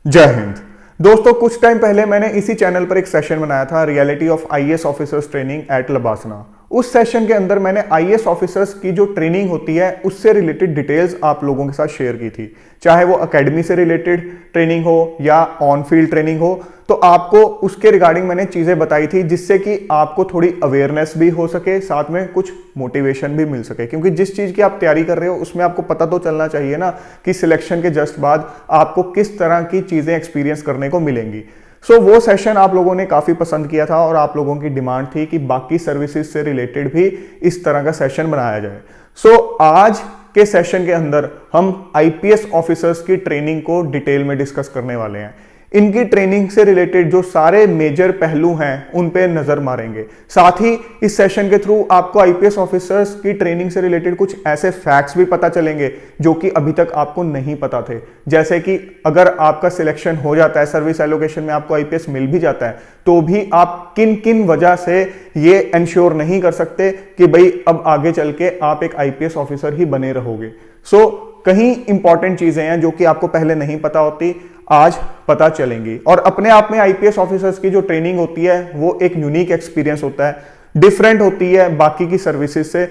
जय हिंद। दोस्तों, कुछ टाइम पहले मैंने इसी चैनल पर एक सेशन बनाया था, reality of IAS officers training at LBSNAA. उस सेशन के अंदर मैंने आईएएस ऑफिसर्स की जो ट्रेनिंग होती है उससे रिलेटेड डिटेल्स आप लोगों के साथ शेयर की थी, चाहे वो एकेडमी से रिलेटेड ट्रेनिंग हो या ऑन फील्ड ट्रेनिंग हो। तो आपको उसके रिगार्डिंग मैंने चीजें बताई थी जिससे कि आपको थोड़ी अवेयरनेस भी हो सके, साथ में कुछ मोटिवेशन भी मिल सके, क्योंकि जिस चीज की आप तैयारी कर रहे हो उसमें आपको पता तो चलना चाहिए ना कि सिलेक्शन के जस्ट बाद आपको किस तरह की चीजें एक्सपीरियंस करने को मिलेंगी। वो सेशन आप लोगों ने काफी पसंद किया था और आप लोगों की डिमांड थी कि बाकी सर्विसेज से रिलेटेड भी इस तरह का सेशन बनाया जाए। आज के सेशन के अंदर हम आईपीएस ऑफिसर्स की ट्रेनिंग को डिटेल में डिस्कस करने वाले हैं। इनकी ट्रेनिंग से रिलेटेड जो सारे मेजर पहलू हैं उन पे नजर मारेंगे। साथ ही इस सेशन के थ्रू आपको आईपीएस ऑफिसर्स की ट्रेनिंग से रिलेटेड कुछ ऐसे फैक्ट्स भी पता चलेंगे जो कि अभी तक आपको नहीं पता थे। जैसे कि अगर आपका सिलेक्शन हो जाता है, सर्विस एलोकेशन में आपको आईपीएस मिल भी जाता है, तो भी आप किन किन वजह से ये इंश्योर नहीं कर सकते कि भाई अब आगे चल के आप एक आईपीएस ऑफिसर ही बने रहोगे। कहीं इंपॉर्टेंट चीजें हैं जो कि आपको पहले नहीं पता होती, आज पता चलेंगी। और अपने आप में आईपीएस ऑफिसर्स की जो ट्रेनिंग होती है वो एक यूनिक एक्सपीरियंस होता है, डिफरेंट होती है बाकी की सर्विसेज से।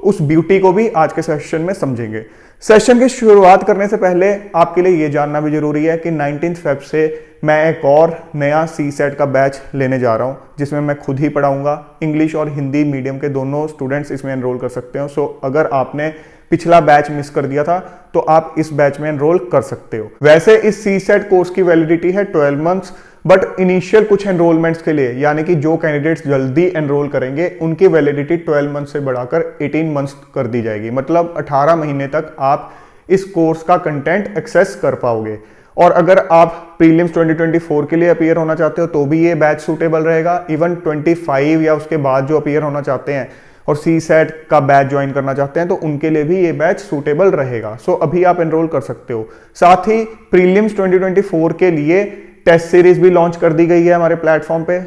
उस ब्यूटी को भी आज के सेशन में समझेंगे। सेशन की शुरुआत करने से पहले आपके लिए यह जानना भी जरूरी है कि 19 फेब से मैं एक और नया सीसेट का बैच लेने जा रहा हूं, जिसमें मैं खुद ही पढ़ाऊंगा। इंग्लिश और हिंदी मीडियम के दोनों स्टूडेंट्स इसमें एनरोल कर सकते हो। अगर आपने पिछला बैच मिस कर दिया था तो आप इस बैच में एनरोल कर सकते हो। वैसे इस सीसेट कोर्स की वैलिडिटी है 12 मंथ्स, बट इनिशियल कुछ एनरोलमेंट्स के लिए, यानी कि जो कैंडिडेट्स जल्दी एनरोल करेंगे उनकी वैलिडिटी 12 मंथ से बढ़ाकर 18 मंथ्स कर दी जाएगी। मतलब 18 महीने तक आप इस कोर्स का कंटेंट एक्सेस कर पाओगे। और अगर आप प्रीलिम्स 2024 के लिए अपीयर होना चाहते हो तो भी ये बैच सूटेबल रहेगा। इवन 25 या उसके बाद जो अपीयर होना चाहते हैं और सीसेट का बैच ज्वाइन करना चाहते हैं तो उनके लिए भी ये बैच सूटेबल रहेगा। अभी आप एनरोल कर सकते हो। साथ ही प्रीलिम्स 2024 के लिए टेस्ट सीरीज भी लॉन्च कर दी गई है हमारे प्लेटफॉर्म पे।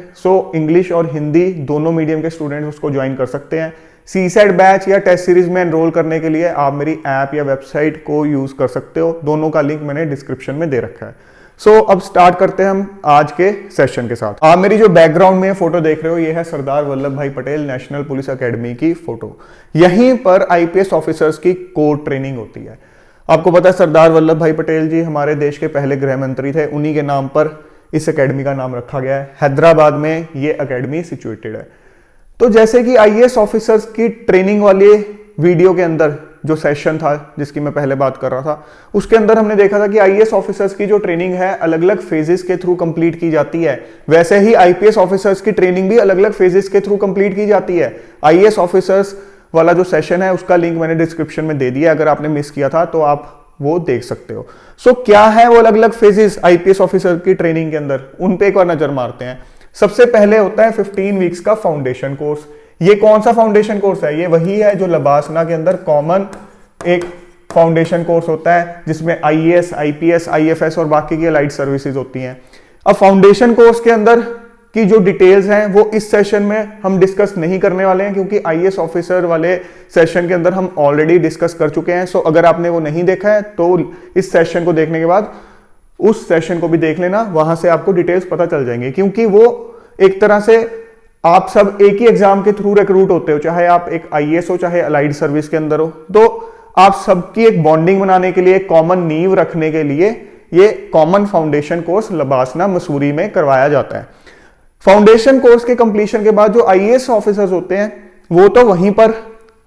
इंग्लिश और हिंदी दोनों मीडियम के स्टूडेंट्स उसको ज्वाइन कर सकते हैं। सीसेट बैच या टेस्ट सीरीज में एनरोल करने के लिए आप मेरी ऐप या वेबसाइट को यूज कर सकते हो। दोनों का लिंक मैंने डिस्क्रिप्शन में दे रखा है। अब स्टार्ट करते हैं हम आज के सेशन के साथ। आप मेरी जो बैकग्राउंड में फोटो देख रहे हो ये है सरदार वल्लभ भाई पटेल नेशनल पुलिस एकेडमी की फोटो। यहीं पर आईपीएस ऑफिसर्स की कोर ट्रेनिंग होती है। आपको पता है सरदार वल्लभ भाई पटेल जी हमारे देश के पहले गृह मंत्री थे, उन्हीं के नाम पर इस एकेडमी का नाम रखा गया है। हैदराबाद में ये एकेडमी सिचुएटेड है। तो जैसे कि आईएएस ऑफिसर्स की ट्रेनिंग वाले वीडियो के अंदर जो सेशन था जिसकी मैं पहले बात कर रहा था, उसके अंदर हमने देखा था कि आईएएस ऑफिसर्स की जो ट्रेनिंग है अलग अलग फेजेस के थ्रू कंप्लीट की जाती है। वैसे ही आईपीएस ऑफिसर्स की ट्रेनिंग भी अलग अलग फेजेस के थ्रू कंप्लीट की जाती है। आईएएस ऑफिसर्स वाला जो सेशन है उसका लिंक मैंने डिस्क्रिप्शन में दे दिया, अगर आपने मिस किया था तो आप वो देख सकते हो। क्या है वो अलग अलग फेजेस आईपीएस ऑफिसर की ट्रेनिंग के अंदर, उन पे एक बार नजर मारते हैं। सबसे पहले होता है 15 वीक्स का फाउंडेशन कोर्स। ये कौन सा फाउंडेशन कोर्स है? ये वही है जो लबासना के अंदर कॉमन एक फाउंडेशन कोर्स होता है जिसमें आईएएस, आईपीएस, आईएफएस और बाकी की अलाइड सर्विसेज होती हैं। अब फाउंडेशन कोर्स के अंदर की जो डिटेल्स हैं वो इस सेशन में हम डिस्कस नहीं करने वाले हैं, क्योंकि आईएएस ऑफिसर वाले सेशन के अंदर हम ऑलरेडी डिस्कस कर चुके हैं। अगर आपने वो नहीं देखा है तो इस सेशन को देखने के बाद उस सेशन को भी देख लेना, वहां से आपको डिटेल्स पता चल जाएंगे। क्योंकि वो एक तरह से आप सब एक ही एग्जाम के थ्रू रिक्रूट होते हो, चाहे आप एक आईएएस हो चाहे अलाइड सर्विस के अंदर हो। तो आप सबकी एक बॉन्डिंग बनाने के लिए, कॉमन नींव रखने के लिए ये common foundation course LBSNAA Mussoorie में करवाया जाता है। फाउंडेशन कोर्स के कंप्लीशन के बाद जो आईएएस ऑफिसर्स होते हैं वो तो वहीं पर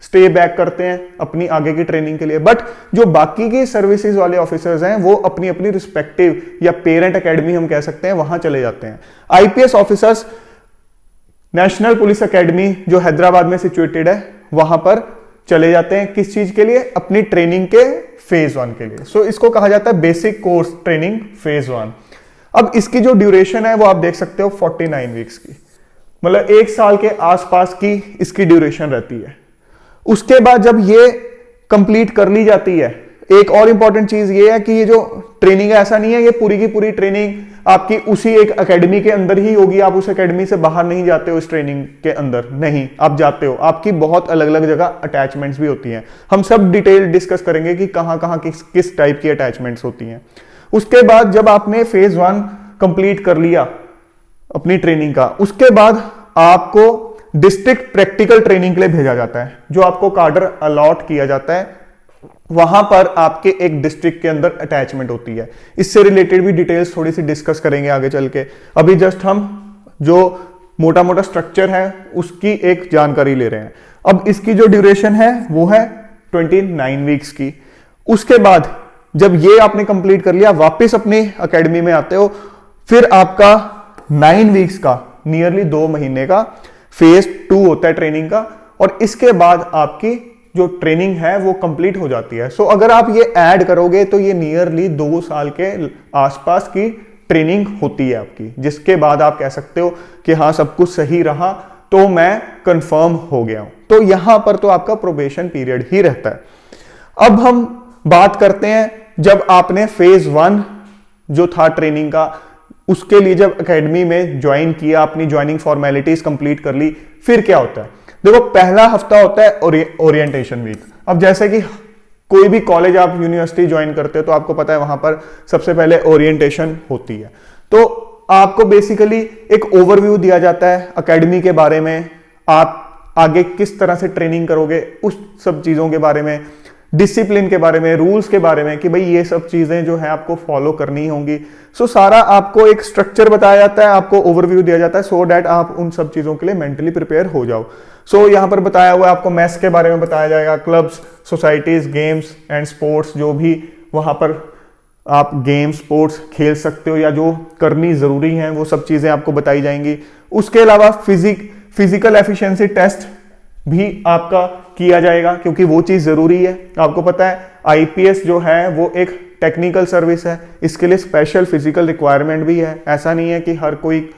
स्टे बैक करते हैं अपनी आगे की ट्रेनिंग के लिए, बट जो बाकी के सर्विसेज वाले ऑफिसर्स हैं वो अपनी अपनी रिस्पेक्टिव या पेरेंट एकेडमी हम कह सकते हैं वहां चले जाते हैं। IPS officers national police academy जो हैदराबाद में सिचुएटेड है वहां पर चले जाते हैं। किस चीज के लिए? अपनी ट्रेनिंग के फेज 1 के लिए। इसको कहा जाता है बेसिक कोर्स ट्रेनिंग फेज 1। अब इसकी जो ड्यूरेशन है वो आप देख सकते हो 49 वीक्स की, मतलब 1 साल के आसपास की इसकी ड्यूरेशन रहती है। उसके बाद जब ये कंप्लीट कर ली जाती है, एक और इंपॉर्टेंट चीज ये है कि ये जो ट्रेनिंग है ऐसा नहीं है ये पूरी की पूरी ट्रेनिंग आपकी उसी एक एकेडमी के अंदर ही होगी। आप उस एकेडमी से बाहर नहीं जाते हो इस ट्रेनिंग के अंदर, नहीं, आप जाते हो। आपकी बहुत अलग अलग जगह अटैचमेंट्स भी होती हैं। हम सब डिटेल डिस्कस करेंगे कि कहां कहां किस टाइप की अटैचमेंट्स होती हैं। उसके बाद जब आपने फेज 1 कंप्लीट कर लिया अपनी ट्रेनिंग का, उसके बाद आपको डिस्ट्रिक्ट प्रैक्टिकल ट्रेनिंग के लिए भेजा जाता है, जो आपको काडर अलॉट किया जाता है। वहां पर आपके एक डिस्ट्रिक्ट के अंदर अटैचमेंट होती है। इससे रिलेटेड भी डिटेल्स थोड़ी सी डिस्कस करेंगे आगे चल के। अभी जस्ट हम जो मोटा मोटा स्ट्रक्चर है उसकी एक जानकारी ले रहे हैं। अब इसकी जो ड्यूरेशन है वो है 29 वीक्स की। उसके बाद जब ये आपने कंप्लीट कर लिया, वापस अपनी एकेडमी में आते हो, फिर आपका 9 वीक्स का, नियरली 2 महीने का फेज 2 होता है ट्रेनिंग का, और इसके बाद आपकी जो ट्रेनिंग है वो कंप्लीट हो जाती है। सो अगर आप ये ऐड करोगे तो ये नियरली 2 साल के आसपास की ट्रेनिंग होती है आपकी, जिसके बाद आप कह सकते हो कि हाँ सब कुछ सही रहा तो मैं कंफर्म हो गया हूं। तो यहां पर तो आपका प्रोबेशन पीरियड ही रहता है। अब हम बात करते हैं जब आपने फेज 1 जो था ट्रेनिंग का, उसके लिए जब एकेडमी में ज्वाइन किया, अपनी ज्वाइनिंग फॉर्मेलिटीज कंप्लीट कर ली, फिर क्या होता है। देखो, पहला हफ्ता होता है ओरिएंटेशन वीक। अब जैसे कि कोई भी कॉलेज आप यूनिवर्सिटी ज्वाइन करते हो तो आपको पता है वहां पर सबसे पहले ओरिएंटेशन होती है। तो आपको बेसिकली एक ओवरव्यू दिया जाता है एकेडमी के बारे में, आप आगे किस तरह से ट्रेनिंग करोगे उस सब चीजों के बारे में, डिसिप्लिन के बारे में, रूल्स के बारे में कि भाई ये सब चीजें जो है आपको फॉलो करनी होंगी। सो सारा आपको एक स्ट्रक्चर बताया जाता है, आपको ओवरव्यू दिया जाता है, सो डैट आप उन सब चीजों के लिए मेंटली प्रिपेयर हो जाओ। सो यहां पर बताया हुआ है, आपको मैथ्स के बारे में बताया जाएगा, clubs, societies, games and sports, जो भी वहां पर आप गेम स्पोर्ट्स खेल सकते हो या जो करनी जरूरी है वो सब चीजें आपको बताई जाएंगी। उसके अलावा फिजिकल एफिशिएंसी टेस्ट भी आपका किया जाएगा, क्योंकि वो चीज जरूरी है। आपको पता है आईपीएस जो है वो एक टेक्निकल सर्विस है, इसके लिए स्पेशल फिजिकल रिक्वायरमेंट भी है। ऐसा नहीं है कि हर कोई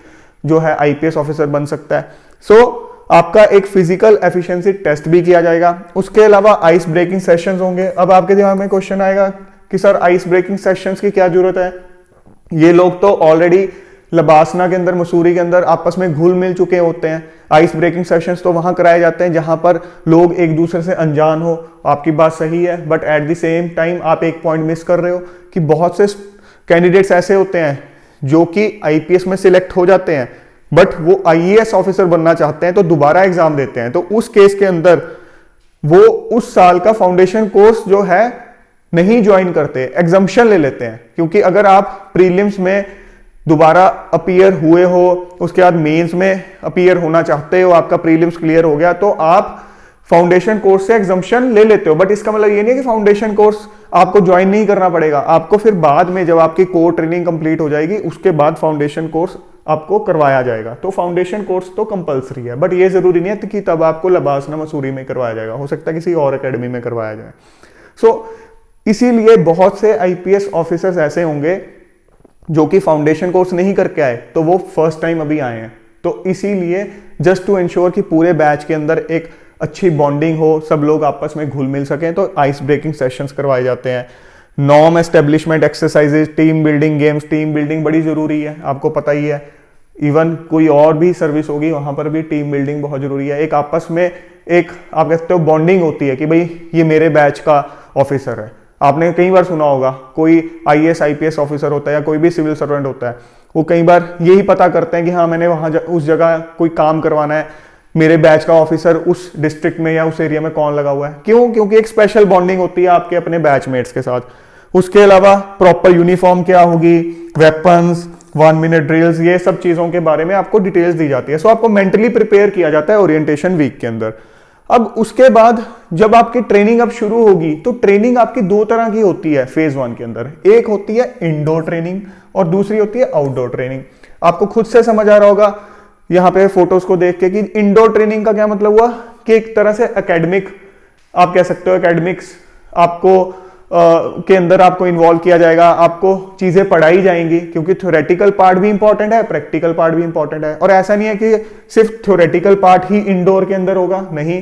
जो है आईपीएस ऑफिसर बन सकता है। सो आपका एक फिजिकल एफिशिएंसी टेस्ट भी किया जाएगा। उसके अलावा आइस ब्रेकिंग सेशंस होंगे। अब आपके दिमाग में क्वेश्चन आएगा कि सर आइस ब्रेकिंग सेशंस की क्या जरूरत है। ये लोग तो ऑलरेडी लबासना के अंदर, मसूरी के अंदर आपस में घुल मिल चुके होते हैं। आइस ब्रेकिंग सेशंस तो वहां कराए जाते हैं जहां पर लोग एक दूसरे से अनजान हो। आपकी बात सही है, but at the same time आप एक पॉइंट मिस कर रहे हो कि बहुत से कैंडिडेट्स ऐसे होते हैं जो कि आईपीएस में सिलेक्ट हो जाते हैं, बट वो आईएएस ऑफिसर बनना चाहते हैं तो दोबारा एग्जाम देते हैं। तो उस केस के अंदर वो उस साल का फाउंडेशन कोर्स जो है नहीं ज्वाइन करते, एग्जम्पशन ले लेते हैं। क्योंकि अगर आप प्रीलिम्स में दोबारा अपीयर हुए हो, उसके बाद मेंस में अपीयर होना चाहते हो, आपका प्रीलिम्स क्लियर हो गया, तो आप फाउंडेशन कोर्स से एग्जम्पशन ले लेते हो। बट इसका मतलब ये नहीं है कि फाउंडेशन कोर्स आपको ज्वाइन नहीं करना पड़ेगा। आपको फिर बाद में जब आपकी कोर ट्रेनिंग कंप्लीट हो जाएगी उसके बाद फाउंडेशन कोर्स आपको करवाया जाएगा। तो फाउंडेशन कोर्स तो कंपलसरी है, बट ये जरूरी नहीं है कि तब आपको लबासना मसूरी में करवाया जाएगा, हो सकता है किसी और एकेडमी में करवाया जाए। सो इसीलिए बहुत से आईपीएस ऑफिसर्स ऐसे होंगे जो कि फाउंडेशन कोर्स नहीं करके आए, तो वो फर्स्ट टाइम अभी आए हैं। तो इसीलिए जस्ट टू इंश्योर कि पूरे बैच के अंदर एक अच्छी बॉन्डिंग हो, सब लोग आपस में घुल मिल सकें, तो आइस ब्रेकिंग सेशंस करवाए जाते हैं। Norm establishment exercises, team building games, team building बड़ी जरूरी है, आपको पता ही है। इवन कोई और भी सर्विस होगी वहां पर भी टीम बिल्डिंग बहुत जरूरी है। एक आपस में एक आप कहते हो बॉन्डिंग होती है कि भाई ये मेरे बैच का ऑफिसर है। आपने कई बार सुना होगा कोई आईएएस आईपीएस ऑफिसर होता है या कोई भी सिविल सर्वेंट होता है, वो कई बार यही पता करते हैं कि हाँ मैंने वहां उस जगह कोई काम करवाना है, मेरे बैच का ऑफिसर उस डिस्ट्रिक्ट में या उस एरिया में कौन लगा हुआ है। क्यों? क्योंकि एक स्पेशल बॉन्डिंग होती है आपके अपने बैचमेट्स के साथ। उसके अलावा प्रॉपर यूनिफॉर्म क्या होगी, वेपन्स, 1 मिनट ड्रिल्स, ये सब चीजों के बारे में आपको डिटेल्स दी जाती है। सो आपको मेंटली प्रिपेयर किया जाता है ओरिएंटेशन वीक के अंदर। अब उसके बाद जब आपकी ट्रेनिंग अब शुरू होगी, तो ट्रेनिंग आपकी 2 तरह की होती है फेज 1 के अंदर। एक होती है इंडोर ट्रेनिंग और दूसरी होती है आउटडोर ट्रेनिंग। आपको खुद से समझ आ रहा होगा यहाँ पे फोटोज को देख के कि इंडोर ट्रेनिंग का क्या मतलब हुआ कि एक तरह से एकेडमिक, आप कह सकते हो एकेडमिक्स आपको के अंदर आपको इन्वॉल्व किया जाएगा, आपको चीजें पढ़ाई जाएंगी, क्योंकि थ्योरेटिकल पार्ट भी इंपॉर्टेंट है, प्रैक्टिकल पार्ट भी इंपॉर्टेंट है। और ऐसा नहीं है कि सिर्फ थ्योरेटिकल पार्ट ही इंडोर के अंदर होगा, नहीं,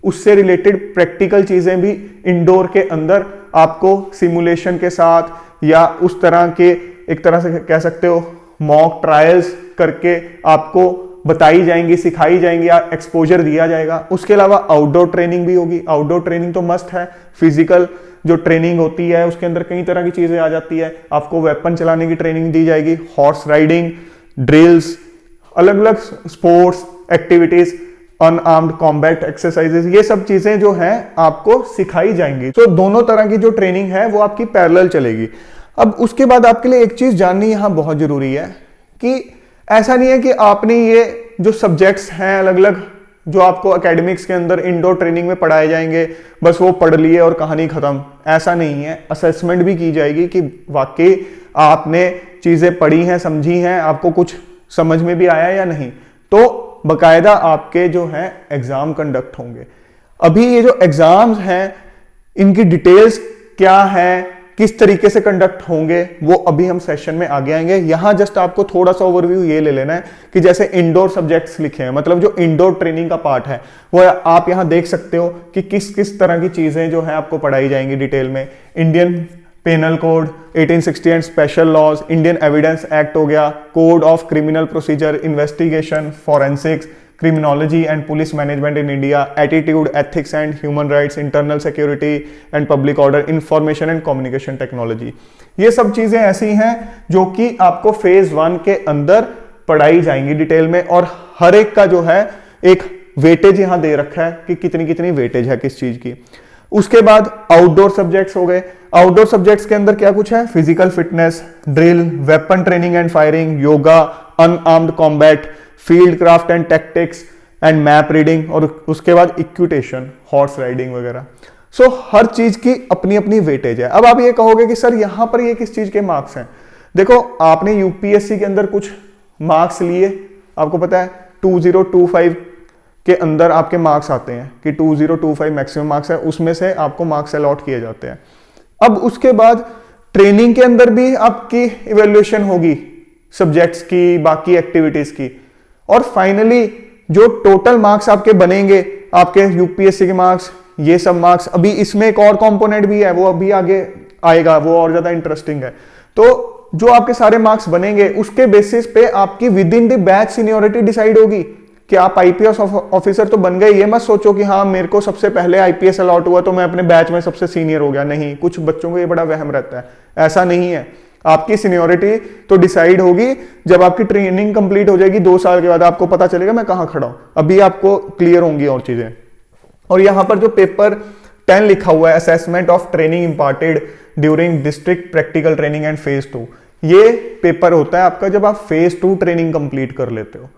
उससे रिलेटेड प्रैक्टिकल चीजें भी इंडोर के अंदर आपको सिमुलेशन के साथ या उस तरह के एक तरह से कह सकते हो मॉक ट्रायल्स करके आपको बताई जाएंगी, सिखाई जाएंगी, या एक्सपोजर दिया जाएगा। उसके अलावा आउटडोर ट्रेनिंग भी होगी। आउटडोर ट्रेनिंग तो मस्ट है, फिजिकल जो ट्रेनिंग होती है उसके अंदर कई तरह की चीजें आ जाती है। आपको वेपन चलाने की ट्रेनिंग दी जाएगी, हॉर्स राइडिंग, ड्रिल्स, अलग अलग sports activities, unarmoured combat exercises, ये सब चीजें जो हैं आपको सिखाई जाएंगी। तो दोनों तरह की जो ट्रेनिंग है वो आपकी पैरेलल चलेगी। अब उसके बाद आपके लिए एक चीज जाननी यहां बहुत जरूरी है कि ऐसा नहीं है कि आपने ये जो सब्जेक्ट्स हैं अलग अलग जो आपको एकेडमिक्स के अंदर इंडोर ट्रेनिंग में पढ़ाए जाएंगे बस वो पढ़ लिए और कहानी खत्म, ऐसा नहीं है। असेसमेंट भी की जाएगी कि वाकई आपने चीजें पढ़ी हैं, समझी हैं, आपको कुछ समझ में भी आया या नहीं। तो बकायदा आपके जो हैं एग्जाम कंडक्ट होंगे। अभी ये जो एग्जाम्स हैं इनकी डिटेल्स क्या है, किस तरीके से कंडक्ट होंगे, वो अभी हम सेशन में आगे आएंगे। यहां जस्ट आपको थोड़ा सा ओवरव्यू ये ले लेना है कि जैसे इंडोर सब्जेक्ट्स लिखे हैं, मतलब जो इंडोर ट्रेनिंग का पार्ट है वो आप यहां देख सकते हो कि किस किस तरह की चीजें जो है आपको पढ़ाई जाएंगी डिटेल में। Indian penal code 1860 and special laws, Indian evidence act हो गया, code of criminal procedure, investigation, forensics, criminology and police management in India, attitude, ethics and human rights, internal security and public order, information and communication technology. ये सब चीजें ऐसी हैं जो कि आपको फेज 1 के अंदर पढ़ाई जाएंगी डिटेल में, और हर एक का जो है एक वेटेज यहां दे रखा है कि कितनी कितनी वेटेज है किस चीज की। उसके बाद आउटडोर सब्जेक्ट्स हो गए। आउटडोर सब्जेक्ट्स के अंदर क्या कुछ है? Physical fitness, drill, weapon training and firing, yoga, unarmoured combat, field craft and tactics and map reading, और उसके बाद इक्विटेशन, हॉर्स राइडिंग वगैरह। सो हर चीज की अपनी अपनी वेटेज है। अब आप ये कहोगे कि सर यहां पर ये किस चीज के मार्क्स हैं? देखो, आपने यूपीएससी के अंदर कुछ मार्क्स लिए, आपको पता है 2025 के अंदर आपके मार्क्स आते हैं कि 2025 मैक्सिमम मार्क्स है, उसमें से आपको मार्क्स अलॉट किए जाते हैं। अब उसके बाद ट्रेनिंग के अंदर भी आपकी इवैल्यूएशन होगी सब्जेक्ट्स की, बाकी एक्टिविटीज की, और फाइनली जो टोटल मार्क्स आपके बनेंगे, आपके यूपीएससी के मार्क्स, ये सब मार्क्स, अभी इसमें एक और कंपोनेंट भी है, वो अभी आगे आएगा, वो और ज्यादा इंटरेस्टिंग है। तो जो आपके सारे मार्क्स बनेंगे उसके बेसिस पे आपकी with in the batch seniority decide होगी कि आप आईपीएस ऑफिसर तो बन गए। ये मत सोचो कि हाँ मेरे को सबसे पहले आईपीएस अलॉट हुआ तो मैं अपने बैच में सबसे सीनियर हो गया। नहीं, कुछ बच्चों को ये बड़ा वहम रहता है, ऐसा नहीं है। आपकी सीनियरिटी तो डिसाइड होगी जब आपकी ट्रेनिंग कंप्लीट हो जाएगी 2 साल के बाद, आपको पता चलेगा मैं कहां खड़ा हूं। अभी आपको क्लियर होंगी और चीजें। और यहां पर जो पेपर 10 लिखा हुआ है, assessment of training imparted during district practical training and phase 2, ये पेपर होता है आपका जब आप फेज 2 ट्रेनिंग कंप्लीट कर लेते हो,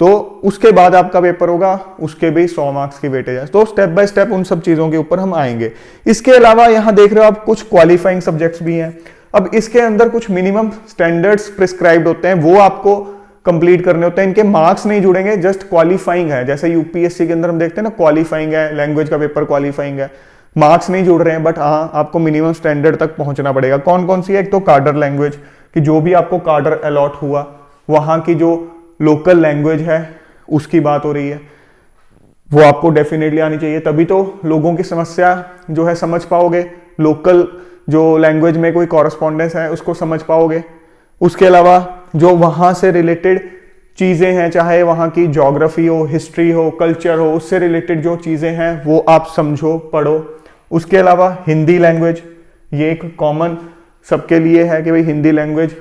तो उसके बाद आपका पेपर होगा, उसके भी 100 मार्क्स की वेटेज है। तो स्टेप बाय स्टेप उन सब चीजों के ऊपर हम आएंगे। इसके अलावा यहां देख रहे हो आप कुछ क्वालिफाइंग सब्जेक्ट्स भी हैं। अब इसके अंदर कुछ मिनिमम स्टैंडर्ड्स प्रिस्क्राइब्ड होते हैं, वो आपको कंप्लीट करने होते हैं। इनके मार्क्स नहीं जुड़ेंगे, जस्ट क्वालिफाइंग है। जैसे यूपीएससी के अंदर हम देखते हैं ना, क्वालिफाइंग है, लैंग्वेज का पेपर क्वालिफाइंग है, मार्क्स नहीं जुड़ रहे हैं, बट हाँ आपको मिनिमम स्टैंडर्ड तक पहुंचना पड़ेगा। कौन कौन सी है? एक तो कार्डर लैंग्वेज, कि जो भी आपको कार्डर अलॉट हुआ वहां की जो लोकल लैंग्वेज है उसकी बात हो रही है, वो आपको डेफिनेटली आनी चाहिए, तभी तो लोगों की समस्या जो है समझ पाओगे, लोकल जो लैंग्वेज में कोई कॉरस्पॉन्डेंस है उसको समझ पाओगे। उसके अलावा जो वहां से रिलेटेड चीजें हैं, चाहे वहां की ज्योग्राफी हो, हिस्ट्री हो, कल्चर हो, उससे रिलेटेड जो चीजें हैं वो आप समझो, पढ़ो। उसके अलावा हिंदी लैंग्वेज, ये एक कॉमन सबके लिए है कि भाई हिंदी लैंग्वेज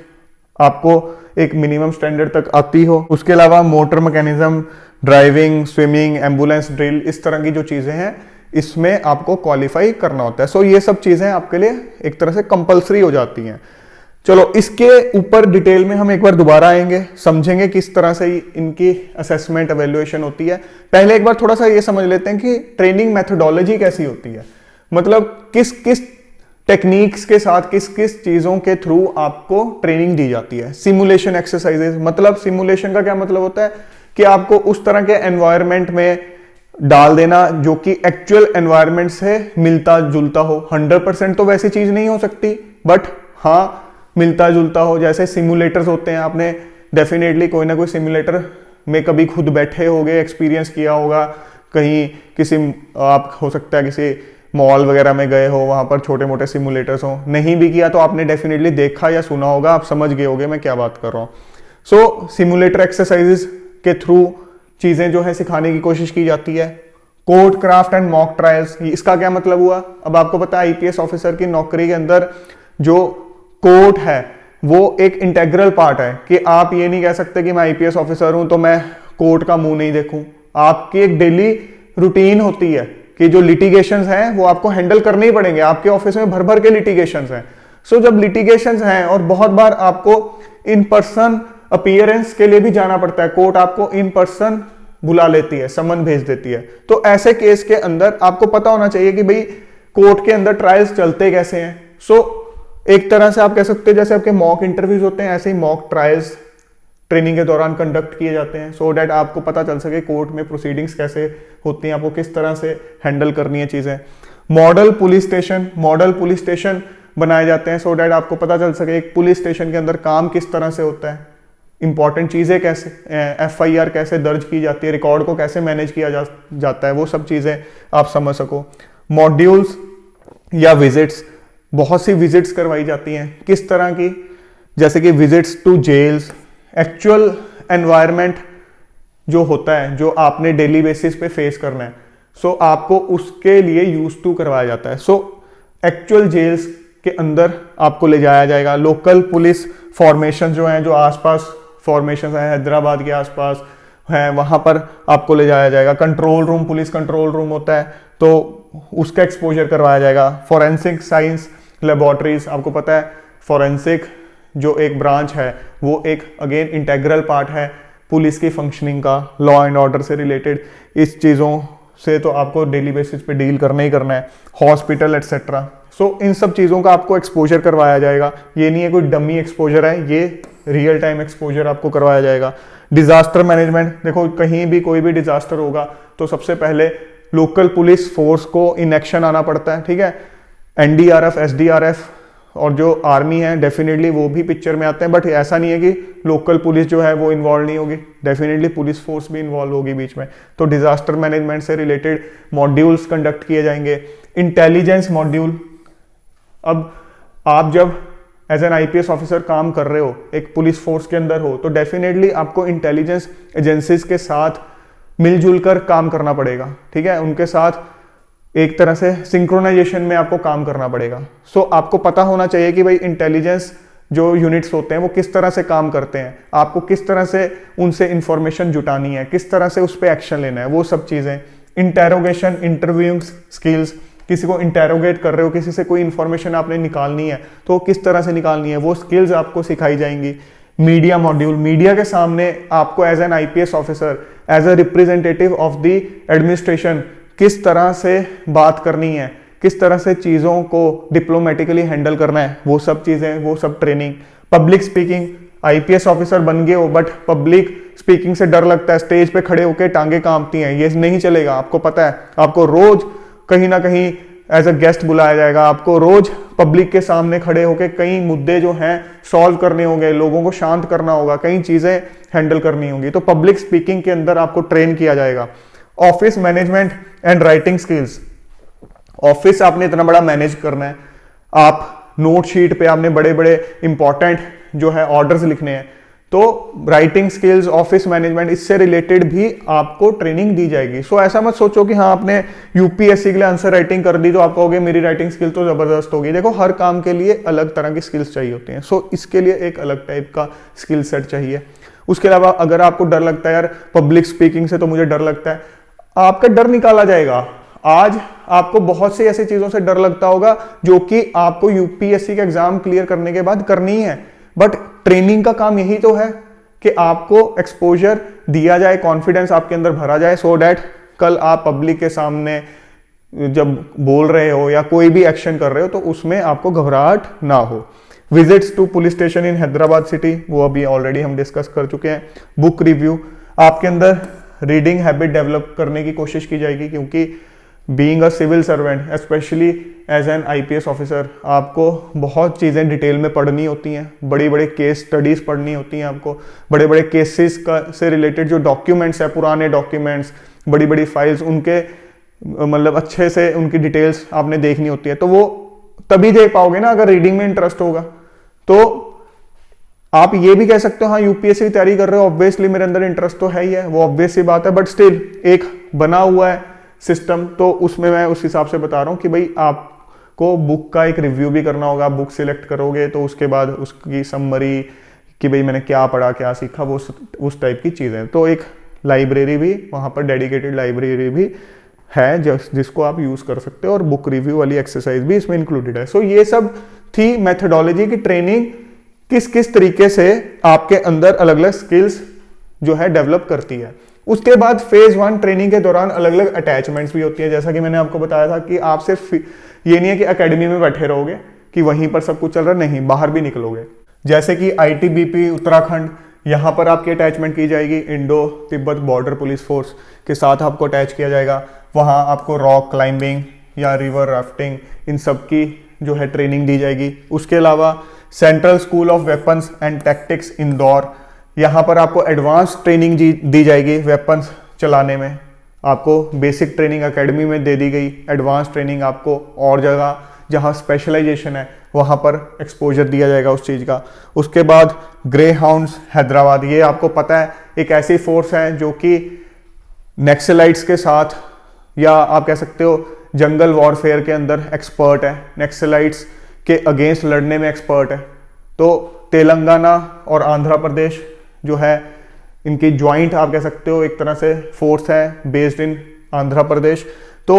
आपको एक मिनिमम स्टैंडर्ड तक आती हो। उसके अलावा motor mechanism, driving, swimming, ambulance drill, इस तरह की जो चीजें हैं इसमें आपको क्वालिफाई करना होता है। सो ये सब चीजें आपके लिए एक तरह से कंपलसरी हो जाती हैं। चलो इसके ऊपर डिटेल में हम एक बार दोबारा आएंगे, समझेंगे किस तरह से इनकी असेसमेंट एवेल्युएशन होती है। पहले एक बार थोड़ा सा ये समझ लेते हैं कि ट्रेनिंग मेथोडोलॉजी कैसी होती है, मतलब किस किस टेक्निक्स के साथ, किस किस चीजों के थ्रू आपको ट्रेनिंग दी जाती है। सिमुलेशन एक्सरसाइजेस, मतलब सिमुलेशन का क्या मतलब होता है कि आपको उस तरह के एनवायरनमेंट में डाल देना जो कि एक्चुअल एनवायरनमेंट से मिलता जुलता हो। 100% तो वैसी चीज नहीं हो सकती, बट हाँ मिलता जुलता हो। जैसे सिमुलेटर्स होते हैं, आपने डेफिनेटली कोई ना कोई सिमुलेटर में कभी खुद बैठे होगे, एक्सपीरियंस किया होगा, कहीं किसी आप हो सकता है किसी मॉल वगैरह में गए हो, वहां पर छोटे मोटे सिमुलेटर्स हो। नहीं भी किया तो आपने डेफिनेटली देखा या सुना होगा, आप समझ गए होगे मैं क्या बात कर रहा हूँ। सो सिमुलेटर एक्सरसाइजेस के थ्रू चीजें जो है सिखाने की कोशिश की जाती है। Court craft and mock trials, इसका क्या मतलब हुआ? अब आपको पता है आईपीएस ऑफिसर की नौकरी के अंदर जो कोर्ट है वो एक इंटेग्रल पार्ट है, कि आप ये नहीं कह सकते कि मैं आईपीएस ऑफिसर हूं तो मैं कोर्ट का मुंह नहीं देखूं। आपकी एक डेली रूटीन होती है कि जो लिटिगेशंस हैं वो आपको हैंडल करने ही पड़ेंगे। आपके ऑफिस में भर भर के लिटिगेशंस हैं। सो जब लिटिगेशंस हैं और बहुत बार आपको इन पर्सन अपीयरेंस के लिए भी जाना पड़ता है, कोर्ट आपको इन पर्सन बुला लेती है, समन भेज देती है, तो ऐसे केस के अंदर आपको पता होना चाहिए कि भाई कोर्ट के अंदर ट्रायल्स चलते कैसे हैं। सो एक तरह से आप कह सकते हैं जैसे आपके मॉक इंटरव्यूज होते हैं, ऐसे ही मॉक ट्रायल्स ट्रेनिंग के दौरान कंडक्ट किए जाते हैं, सो डैट आपको पता चल सके कोर्ट में प्रोसीडिंग्स कैसे होती हैं, आपको किस तरह से हैंडल करनी है चीजें। मॉडल पुलिस स्टेशन बनाए जाते हैं, सो डैट आपको पता चल सके एक पुलिस स्टेशन के अंदर काम किस तरह से होता है, इंपॉर्टेंट चीजें कैसे, एफआईआर कैसे दर्ज की जाती है, रिकॉर्ड को कैसे मैनेज किया जाता है, वो सब चीजें आप समझ सको। मॉड्यूल्स या विजिट्स, बहुत सी विजिट्स करवाई जाती हैं, किस तरह की, जैसे कि visits to jails, actual environment जो होता है जो आपने डेली बेसिस पे फेस करना है, सो आपको उसके लिए यूज टू करवाया जाता है। सो एक्चुअल जेल्स के अंदर आपको ले जाया जाएगा। लोकल पुलिस फॉर्मेशन जो हैं, जो आसपास फॉर्मेशन है हैदराबाद के आसपास है, वहां पर आपको ले जाया जाएगा। Control room, police control room होता है तो उसका एक्सपोजर करवाया जाएगा। फॉरेंसिक साइंस लेबोरेटरीज, आपको पता है फॉरेंसिक जो एक ब्रांच है वो एक अगेन इंटेग्रल पार्ट है पुलिस की फंक्शनिंग का, लॉ एंड ऑर्डर से रिलेटेड इस चीज़ों से तो आपको डेली बेसिस पे डील करना ही करना है। हॉस्पिटल एटसेट्रा, सो इन सब चीज़ों का आपको एक्सपोजर करवाया जाएगा। ये नहीं है कोई डमी एक्सपोजर है, ये रियल टाइम एक्सपोजर आपको करवाया जाएगा। डिजास्टर मैनेजमेंट, देखो कहीं भी कोई भी डिजास्टर होगा तो सबसे पहले लोकल पुलिस फोर्स को इन एक्शन आना पड़ता है, ठीक है। एनडीआरएफ, एसडीआरएफ और जो आर्मी है डेफिनेटली वो भी पिक्चर में आते हैं, बट ऐसा नहीं है कि लोकल पुलिस जो है वो इन्वॉल्व नहीं होगी, डेफिनेटली पुलिस फोर्स भी इन्वॉल्व होगी बीच में। तो डिजास्टर मैनेजमेंट से रिलेटेड मॉड्यूल्स कंडक्ट किए जाएंगे। इंटेलिजेंस मॉड्यूल, अब आप जब एज एन आईपीएस ऑफिसर काम कर रहे हो, एक पुलिस फोर्स के अंदर हो, तो डेफिनेटली आपको इंटेलिजेंस एजेंसीज के साथ मिलजुल कर काम करना पड़ेगा, ठीक है। उनके साथ एक तरह से सिंक्रोनाइजेशन में आपको काम करना पड़ेगा। सो आपको पता होना चाहिए कि भाई इंटेलिजेंस जो यूनिट्स होते हैं वो किस तरह से काम करते हैं, आपको किस तरह से उनसे इंफॉर्मेशन जुटानी है, किस तरह से उस पर एक्शन लेना है, वो सब चीजें। इंटेरोगेशन, इंटरव्यूइंग स्किल्स, किसी को इंटेरोगेट कर रहे हो, किसी से कोई इंफॉर्मेशन आपने निकालनी है तो किस तरह से निकालनी है, वो स्किल्स आपको सिखाई जाएंगी। मीडिया मॉड्यूल, मीडिया के सामने आपको as an IPS officer, as a representative of the administration किस तरह से बात करनी है, किस तरह से चीज़ों को डिप्लोमेटिकली हैंडल करना है, वो सब चीज़ें, वो सब training. Public speaking, IPS officer बन गए हो बट पब्लिक स्पीकिंग से डर लगता है, स्टेज पे खड़े होकर टांगे कांपती हैं, ये नहीं चलेगा। आपको पता है आपको रोज कहीं ना कहीं एज अ गेस्ट बुलाया जाएगा, आपको रोज पब्लिक के सामने खड़े होकर कई मुद्दे जो हैं सॉल्व करने होंगे, लोगों को शांत करना होगा, कई चीज़ें हैंडल करनी होंगी, तो पब्लिक स्पीकिंग के अंदर आपको ट्रेन किया जाएगा। Office management and writing skills, office आपने इतना बड़ा मैनेज करना है, आप नोट शीट पे आपने बड़े बड़े इंपॉर्टेंट जो है ऑर्डर्स लिखने हैं, तो राइटिंग स्किल्स, ऑफिस मैनेजमेंट, इससे रिलेटेड भी आपको ट्रेनिंग दी जाएगी। सो ऐसा मत सोचो कि हाँ आपने यूपीएससी के लिए आंसर राइटिंग कर दी तो आप कहोगे मेरी राइटिंग स्किल तो जबरदस्त होगी। देखो हर काम के लिए अलग तरह की स्किल्स चाहिए होती हैं, सो इसके लिए एक अलग टाइप का स्किल सेट चाहिए। उसके अलावा अगर आपको डर लगता है यार पब्लिक स्पीकिंग से तो मुझे डर लगता है, आपका डर निकाला जाएगा। आज आपको बहुत सी ऐसी चीजों से डर लगता होगा जो कि आपको यूपीएससी का एग्जाम क्लियर करने के बाद करनी है, बट ट्रेनिंग का काम यही तो है कि आपको एक्सपोजर दिया जाए, कॉन्फिडेंस आपके अंदर भरा जाए, सो डैट कल आप पब्लिक के सामने जब बोल रहे हो या कोई भी एक्शन कर रहे हो तो उसमें आपको घबराहट ना हो। Visits to police station in Hyderabad city, वो अभी ऑलरेडी हम डिस्कस कर चुके हैं। बुक रिव्यू, आपके अंदर रीडिंग हैबिट डेवलप करने की कोशिश की जाएगी, क्योंकि being a civil servant specially as an IPS officer आपको बहुत चीज़ें डिटेल में पढ़नी होती हैं, बड़ी बड़े केस स्टडीज पढ़नी होती हैं, आपको बड़े बड़े केसेस का से रिलेटेड जो डॉक्यूमेंट्स है, पुराने डॉक्यूमेंट्स, बड़ी बड़ी फाइल्स, उनके मतलब अच्छे से उनकी डिटेल्स आपने देखनी होती है, तो वो तभी देख पाओगे ना अगर रीडिंग में इंटरेस्ट होगा। तो आप ये भी कह सकते हो हाँ यूपीएससी की तैयारी कर रहे हो, ऑब्वियसली मेरे अंदर इंटरेस्ट तो है ही है, वो ऑब्वियस सी बात है, बट स्टिल एक बना हुआ है सिस्टम, तो उसमें मैं उस हिसाब से बता रहा हूँ कि भाई आपको बुक का एक रिव्यू भी करना होगा। बुक सिलेक्ट करोगे तो उसके बाद उसकी समरी कि भाई मैंने क्या पढ़ा क्या सीखा, वो उस टाइप की चीज़ें। तो एक लाइब्रेरी भी वहाँ पर, डेडिकेटेड लाइब्रेरी भी है जिसको आप यूज़ कर सकते हो, और बुक रिव्यू वाली एक्सरसाइज भी इसमें इंक्लूडेड है। सो ये सब थी मेथडोलॉजी की ट्रेनिंग किस किस तरीके से आपके अंदर अलग अलग स्किल्स जो है डेवलप करती है। उसके बाद फेज 1 ट्रेनिंग के दौरान अलग अलग अटैचमेंट्स भी होती है। जैसा कि मैंने आपको बताया था कि आप सिर्फ ये नहीं है कि एकेडमी में बैठे रहोगे कि वहीं पर सब कुछ चल रहा है, नहीं, बाहर भी निकलोगे। जैसे कि ITBP उत्तराखंड, यहाँ पर आपकी अटैचमेंट की जाएगी Indo Tibet border police force के साथ आपको अटैच किया जाएगा। वहाँ आपको रॉक क्लाइंबिंग या रिवर राफ्टिंग इन सब की जो है ट्रेनिंग दी जाएगी। उसके अलावा central school of weapons and tactics Indore, यहाँ पर आपको एडवांस ट्रेनिंग दी जाएगी वेपन्स चलाने में। आपको बेसिक ट्रेनिंग एकेडमी में दे दी गई, एडवांस ट्रेनिंग आपको और जगह जहाँ स्पेशलाइजेशन है वहाँ पर एक्सपोजर दिया जाएगा उस चीज़ का। उसके बाद ग्रे हाउंड्स हैदराबाद, ये आपको पता है एक ऐसी फोर्स है जो कि नक्सलाइट्स के साथ, या आप कह सकते हो जंगल वॉरफेयर के अंदर एक्सपर्ट है, नक्सलाइट्स के अगेंस्ट लड़ने में एक्सपर्ट है। तो तेलंगाना और आंध्र प्रदेश जो है इनकी ज्वाइंट आप कह सकते हो एक तरह से फोर्स है बेस्ड इन आंध्र प्रदेश। तो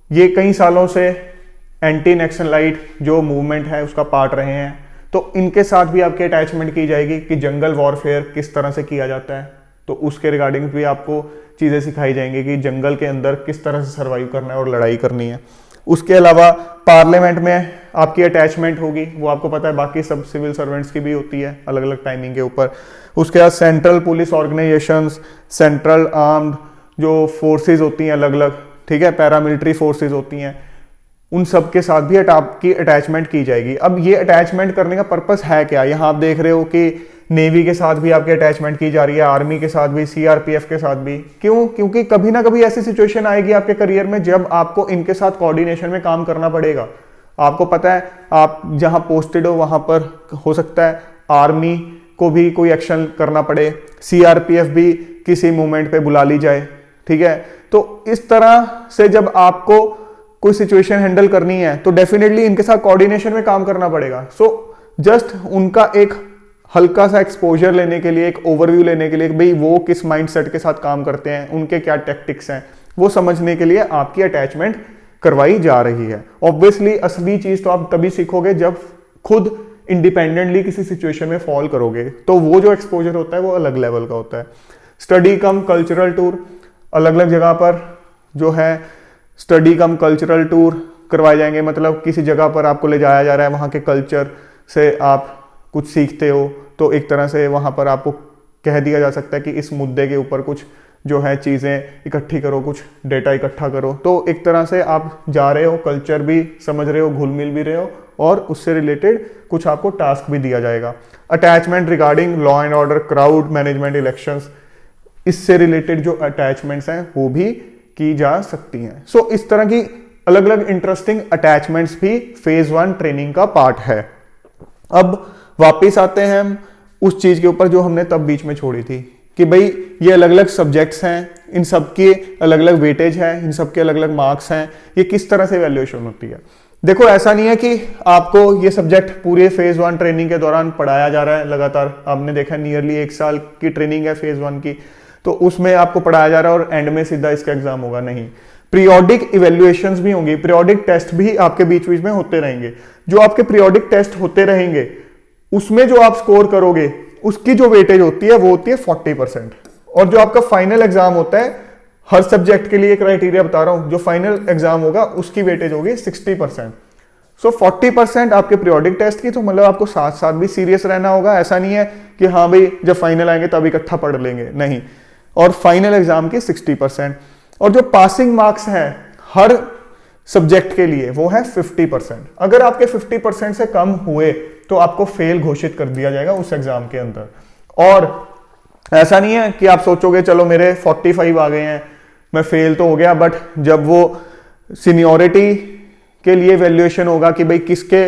ये कई सालों से एंटी नक्सलाइट जो मूवमेंट है उसका पार्ट रहे हैं। तो इनके साथ भी आपकी अटैचमेंट की जाएगी कि जंगल वॉरफेयर किस तरह से किया जाता है। तो उसके रिगार्डिंग भी आपको चीज़ें सिखाई जाएंगी कि जंगल के अंदर किस तरह से सर्वाइव करना है और लड़ाई करनी है। उसके अलावा पार्लियामेंट में आपकी अटैचमेंट होगी, वो आपको पता है, बाकी सब सिविल सर्वेंट्स की भी होती है अलग अलग टाइमिंग के ऊपर। उसके बाद central police organisations, central armed जो फोर्सेस होती हैं अलग अलग, ठीक है, पैरामिलिट्री फोर्सेस होती हैं, उन सब के साथ भी आपकी अटैचमेंट की जाएगी। अब ये अटैचमेंट करने का पर्पस है क्या? यहाँ आप देख रहे हो कि नेवी के साथ भी आपकी अटैचमेंट की जा रही है, आर्मी के साथ भी, CRPF के साथ भी। क्यों? क्योंकि कभी ना कभी ऐसी सिचुएशन आएगी आपके करियर में जब आपको इनके साथ कोऑर्डिनेशन में काम करना पड़ेगा। आपको पता है आप जहां पोस्टेड हो वहां पर हो सकता है आर्मी को भी कोई एक्शन करना पड़े, CRPF भी किसी मूवमेंट पे बुला ली जाए, ठीक है। तो इस तरह से जब आपको कोई सिचुएशन हैंडल करनी है तो डेफिनेटली इनके साथ कोऑर्डिनेशन में काम करना पड़ेगा। सो जस्ट उनका एक हल्का सा एक्सपोजर लेने के लिए, एक ओवरव्यू लेने के लिए भाई वो किस माइंडसेट के साथ काम करते हैं, उनके क्या टैक्टिक्स हैं, वो समझने के लिए आपकी अटैचमेंट करवाई जा रही है। ऑब्वियसली असली चीज तो आप तभी सीखोगे जब खुद इंडिपेंडेंटली किसी सिचुएशन में फॉल करोगे, तो वो जो एक्सपोजर होता है वो अलग लेवल का होता है। स्टडी कम कल्चरल टूर, अलग अलग जगह पर जो है स्टडी कम कल्चरल टूर करवाए जाएंगे। मतलब किसी जगह पर आपको ले जाया जा रहा है, वहाँ के कल्चर से आप कुछ सीखते हो, तो एक तरह से वहाँ पर आपको कह दिया जा सकता है कि इस मुद्दे के ऊपर कुछ जो है चीज़ें इकट्ठी करो, कुछ डेटा इकट्ठा करो। तो एक तरह से आप जा रहे हो, कल्चर भी समझ रहे हो, घुल मिल भी रहे हो, और उससे रिलेटेड कुछ आपको टास्क भी दिया जाएगा। Attachment regarding law and order, crowd management, elections, इससे रिलेटेड जो अटैचमेंट्स हैं वो भी की जा सकती हैं। सो इस तरह की अलग अलग इंटरेस्टिंग अटैचमेंट्स भी फेज 1 ट्रेनिंग का पार्ट है। अब वापिस आते हैं हम उस चीज के ऊपर जो हमने तब बीच में छोड़ी थी कि भाई ये अलग अलग सब्जेक्ट्स हैं, इन सब के अलग अलग वेटेज है, इन सब के अलग अलग मार्क्स हैं, ये किस तरह से वैल्यूएशन होती है। देखो ऐसा नहीं है कि आपको ये सब्जेक्ट पूरे फेज 1 ट्रेनिंग के दौरान पढ़ाया जा रहा है लगातार। आपने देखा नियरली 1 साल की ट्रेनिंग है फेज 1 की, तो उसमें आपको पढ़ाया जा रहा है और एंड में सीधा इसका एग्जाम होगा, नहीं। पीरियोडिक इवेल्युएशंस भी होंगी, पीरियोडिक टेस्ट भी आपके बीच बीच में होते रहेंगे। जो आपके पीरियोडिक टेस्ट होते रहेंगे उसमें जो आप स्कोर करोगे उसकी जो वेटेज होती है वो होती है 40%। और जो आपका फाइनल एग्जाम होता है, हर सब्जेक्ट के लिए क्राइटेरिया बता रहा हूं, जो फाइनल एग्जाम होगा उसकी वेटेज होगी 60%। सो 40% आपके पीरियोडिक टेस्ट की, तो मतलब आपको साथ साथ भी सीरियस रहना होगा। ऐसा नहीं है कि हाँ भाई जब फाइनल आएंगे तब इकट्ठा पढ़ लेंगे, नहीं। और फाइनल एग्जाम की 60%। और जो पासिंग मार्क्स हैं हर सब्जेक्ट के लिए वो है 50%। अगर आपके 50% से कम हुए तो आपको फेल घोषित कर दिया जाएगा उस एग्जाम के अंदर। और ऐसा नहीं है कि आप सोचोगे चलो मेरे 45 आ गए हैं, मैं फेल तो हो गया, बट जब वो सीनियोरिटी के लिए वैल्यूएशन होगा कि भाई किसके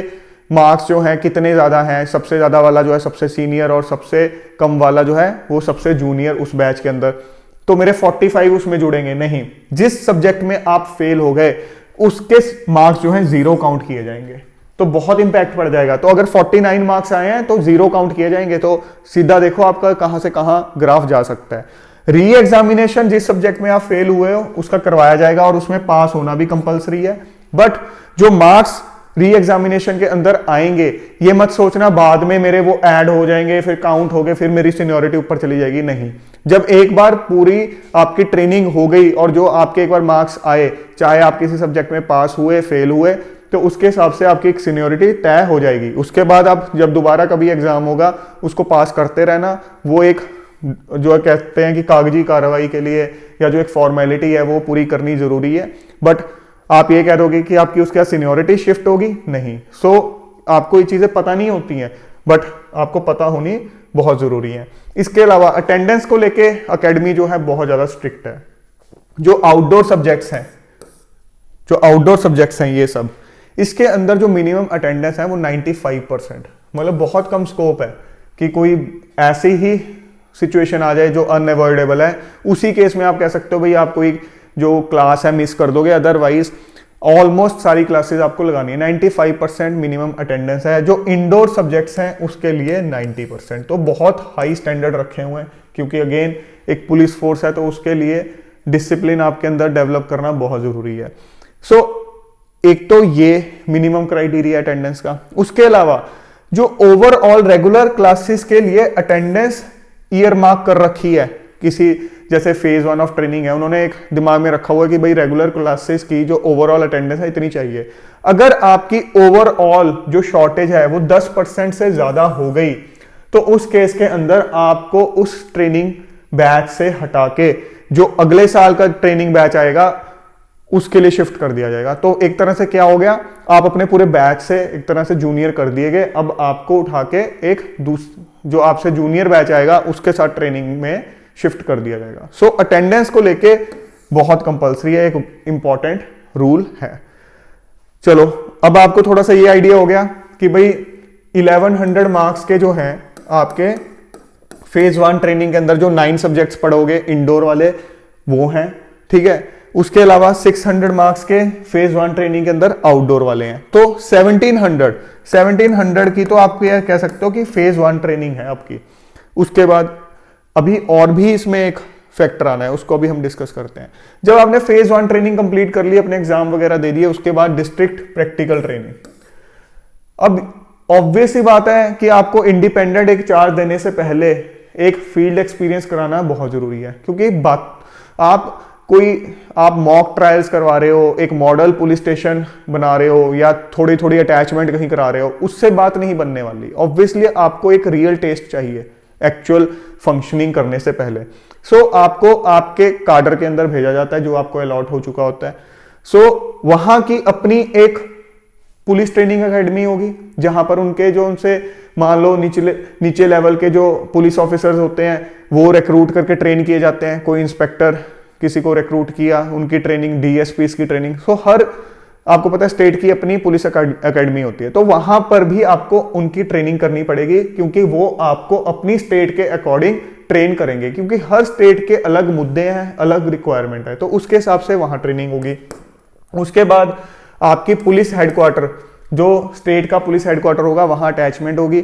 मार्क्स जो हैं कितने ज्यादा हैं, सबसे ज्यादा वाला जो है सबसे सीनियर और सबसे कम वाला जो है वो सबसे जूनियर उस बैच के अंदर। तो मेरे 45 उसमें जुड़ेंगे, नहीं। जिस सब्जेक्ट में आप फेल हो गए उसके मार्क्स जो हैं 0 काउंट किए जाएंगे, तो बहुत इंपैक्ट पड़ जाएगा। तो अगर 49 मार्क्स आए हैं तो 0 काउंट किए जाएंगे, तो सीधा देखो आपका कहां से कहां ग्राफ जा सकता है। री एग्जामिनेशन जिस सब्जेक्ट में आप फेल हुए हो उसका करवाया जाएगा और उसमें पास होना भी कंपलसरी है। बट जो मार्क्स री एग्जामिनेशन के अंदर आएंगे, ये मत सोचना बाद में मेरे वो ऐड हो जाएंगे, फिर काउंट हो गए, फिर मेरी सीनियरिटी ऊपर चली जाएगी, नहीं। जब एक बार पूरी आपकी ट्रेनिंग हो गई और जो आपके एक बार मार्क्स आए, चाहे आप किसी सब्जेक्ट में पास हुए फेल हुए, तो उसके हिसाब से आपकी एक सीनियरिटी तय हो जाएगी। उसके बाद आप जब दोबारा कभी एग्जाम होगा उसको पास करते रहना। वो एक जो कहते हैं कि कागजी कार्रवाई के लिए या जो एक फॉर्मेलिटी है वो पूरी करनी जरूरी है। बट आप ये कह दोगे कि आपकी उसके बाद सीनियरिटी शिफ्ट होगी, नहीं। आपको ये चीजें पता नहीं होती हैं, बट आपको पता होनी बहुत जरूरी है। इसके अलावा अटेंडेंस को लेके एकेडमी जो है बहुत ज्यादा स्ट्रिक्ट है। जो आउटडोर सब्जेक्ट्स हैं ये सब, इसके अंदर जो मिनिमम अटेंडेंस है वो 95%, मतलब बहुत कम स्कोप है कि कोई ऐसी ही सिचुएशन आ जाए जो अनअवॉइडेबल है। उसी केस में आप कह सकते हो भाई आप कोई जो क्लास है मिस कर दोगे, अदरवाइज ऑलमोस्ट सारी क्लासेस आपको लगानी है। 95% मिनिमम अटेंडेंस है। जो इंडोर सब्जेक्ट्स हैं उसके लिए 90%, तो बहुत हाई स्टैंडर्ड रखे हुए हैं, क्योंकि अगेन एक पुलिस फोर्स है तो उसके लिए डिसिप्लिन आपके अंदर डेवलप करना बहुत जरूरी है। एक तो ये मिनिमम क्राइटेरिया अटेंडेंस का। उसके अलावा जो ओवरऑल रेगुलर क्लासेस के लिए अटेंडेंस ईयर मार्क कर रखी है, किसी जैसे फेज 1 ऑफ ट्रेनिंग है, उन्होंने एक दिमाग में रखा हुआ है कि भाई रेगुलर क्लासेस की जो ओवरऑल अटेंडेंस है इतनी चाहिए। अगर आपकी ओवरऑल जो शॉर्टेज है वो 10% से ज्यादा हो गई, तो उस केस के अंदर आपको उस ट्रेनिंग बैच से हटा के जो अगले साल का ट्रेनिंग बैच आएगा उसके लिए शिफ्ट कर दिया जाएगा। तो एक तरह से क्या हो गया, आप अपने पूरे बैच से एक तरह से जूनियर कर दिए गए। अब आपको उठा के एक जो आपसे जूनियर बैच आएगा उसके साथ ट्रेनिंग में शिफ्ट कर दिया जाएगा। अटेंडेंस को लेके बहुत कंपलसरी है, एक इंपॉर्टेंट रूल है। चलो अब आपको थोड़ा सा ये आइडिया हो गया कि भाई 1100 मार्क्स के जो हैं आपके फेज 1 ट्रेनिंग के अंदर जो 9 सब्जेक्ट्स पढ़ोगे इंडोर वाले वो हैं, ठीक है। उसके अलावा 600 मार्क्स के फेज 1 ट्रेनिंग के अंदर आउटडोर वाले हैं। तो 1700 की तो आप ये कह सकते हो कि फेज 1 ट्रेनिंग है आपकी। उसके बाद अभी और भी इसमें एक फैक्टर आना है, उसको अभी हम डिस्कस करते हैं। जब आपने फेज 1 ट्रेनिंग कंप्लीट कर ली, अपने एग्जाम वगैरह दे दिए, उसके बाद डिस्ट्रिक्ट प्रैक्टिकल ट्रेनिंग। अब ऑब्वियस ही बात है कि आपको इंडिपेंडेंट एक चार्ज देने से पहले एक फील्ड एक्सपीरियंस कराना बहुत जरूरी है, क्योंकि आप मॉक ट्रायल्स करवा रहे हो, एक मॉडल पुलिस स्टेशन बना रहे हो या थोड़ी थोड़ी अटैचमेंट कहीं करा रहे हो, उससे बात नहीं बनने वाली। ऑब्वियसली आपको एक रियल टेस्ट चाहिए एक्चुअल फंक्शनिंग करने से पहले। आपको आपके काडर के अंदर भेजा जाता है जो आपको अलॉट हो चुका होता है। वहां की अपनी एक पुलिस ट्रेनिंग एकेडमी होगी, जहां पर उनसे मान लो नीचे लेवल के जो पुलिस ऑफिसर्स होते हैं वो रिक्रूट करके ट्रेन किए जाते हैं। कोई इंस्पेक्टर किसी को रिक्रूट किया, उनकी ट्रेनिंग, डीएसपी की ट्रेनिंग। हर आपको पता है स्टेट की अपनी पुलिस एकेडमी होती है, तो वहां पर भी आपको उनकी ट्रेनिंग करनी पड़ेगी, क्योंकि वो आपको अपनी स्टेट के अकॉर्डिंग ट्रेन करेंगे, क्योंकि हर स्टेट के अलग मुद्दे हैं, अलग रिक्वायरमेंट है, तो उसके हिसाब से वहां ट्रेनिंग होगी। उसके बाद आपकी पुलिस हेडक्वार्टर, जो स्टेट का पुलिस हेडक्वार्टर होगा, वहां अटैचमेंट होगी।